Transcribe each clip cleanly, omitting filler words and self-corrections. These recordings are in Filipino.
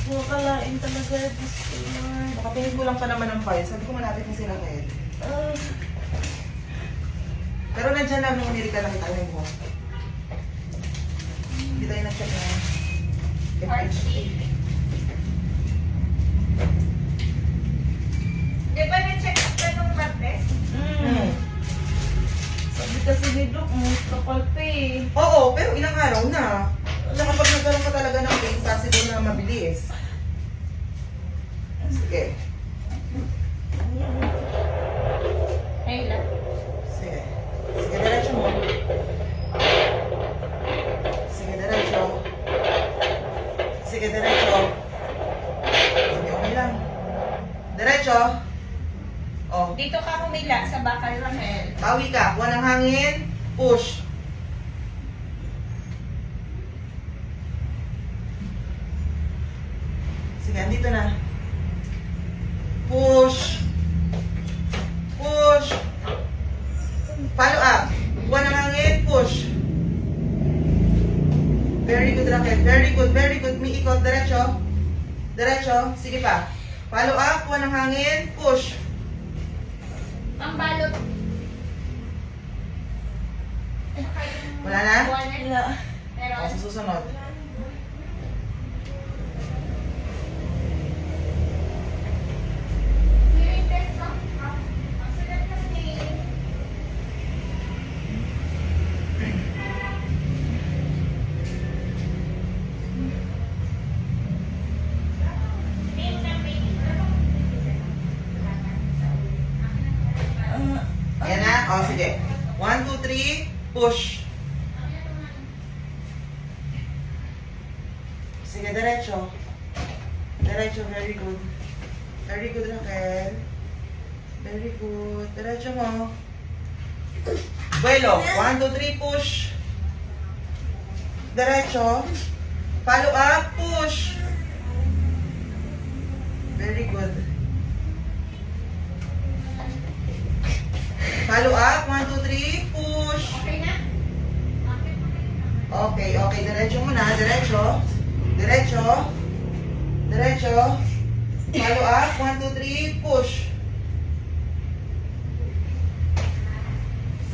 Makalain talaga. Diyos ko, Lord. Nakatingin ko lang pa naman ng file. Sabi ko malapit na sila Red. Pero nandiyan lang nung nirika nakita ko mo. Hindi tayo nag-check na. Heartbeat. Di ba na-check up ka nung blood test? Sabi kasi ni Doc, kapal pa eh. Oo, pero ilang araw na. Saka pag nagkaroon ka talaga ng pain, possible na mabilis. Sige. Ayun lang. Sige. Sige, diretso mo. Sige, diretso. Sige, diretso. Sige, okay lang. Diretso. Oh, Dito ka humila sa bakal, Ramel. bawi ka. Kuha ng hangin. Push. Sige, andito na. Push. Push. Follow up. Kuha ng hangin. Push. Very good, Raquel. Very good, very good. May ikot. Diretso. Diretso. Sige pa. Follow up. Kuha ng hangin. Push. Ang balot. Wala na? Wala. Pero, O, sa susunod. hearing test mo? Ang sulat kasi. Ayan na? O, sige. 1, 2, 3. Push. Sige, diretso. Diretso, very good. Very good, Raquel. Very good. Diretso mo. Buelo. 1, 2, 3, push. Diretso. Follow up, push. Very good. Follow up, 1, 2, 3, push. Okay na? Okay, okay. Diretso mo na. Diretso. Diretso. Diretso. Follow up, 1, 2, 3, push.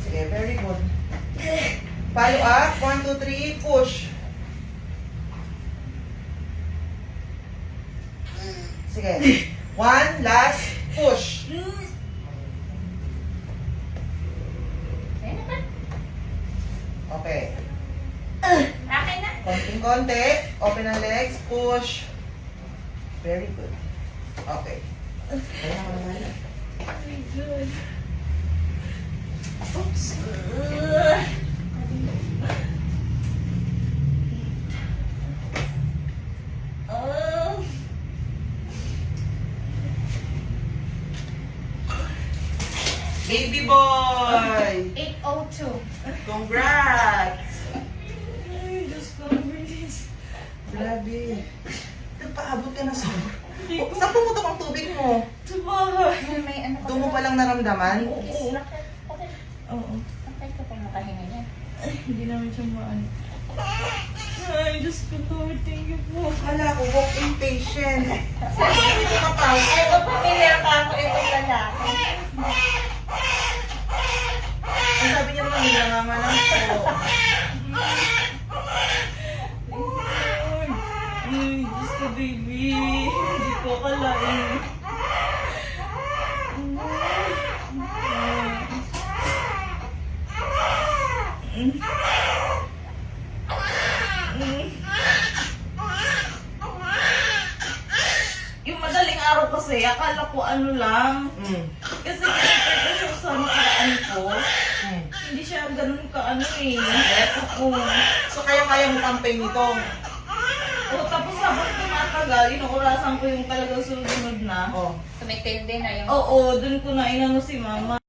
Sige, very good. Follow up, 1, 2, 3, push. Sige. 1, last, push. Ayun na ba? Okay. Okay na? Konting-konti. Open ang legs, push. Very good. Okay. Kaya ka naman. Oops. Baby boy! 8:02. Congrats! Ay, Diyos ko, bilis. Grabe. Nagpaabot ka na sobra. Oh, saan pumutok ang tubig mo? Sa bahay. May ano ka Doon mo palang naramdaman? Oo. Okay. Oo. Okay ka pang makahinga niya. Ay, hindi namin siya maano. Ay, Diyos ko, Lord, thank you po. Kala ko, walk-in patient. Saan mo ka pa? Ay, pamilya ka ako itong lalaki. Ang sabi niya naman, nilanganganan ko. Lord. Ay, Diyos ko, baby. Hindi ko akalain. Yung madaling araw kasi, akala ko ano lang. Kasi kinipay ko siya sa nakaraan ko. Hindi siya ganun ka ano eh. Oo. So, kaya-kaya mo pang pain nito? O tapos habang tumatagal, inuurasan ko yung talagang susunod na. Oh. Tumitindi na yung... Oo, dun ko na inano si mama.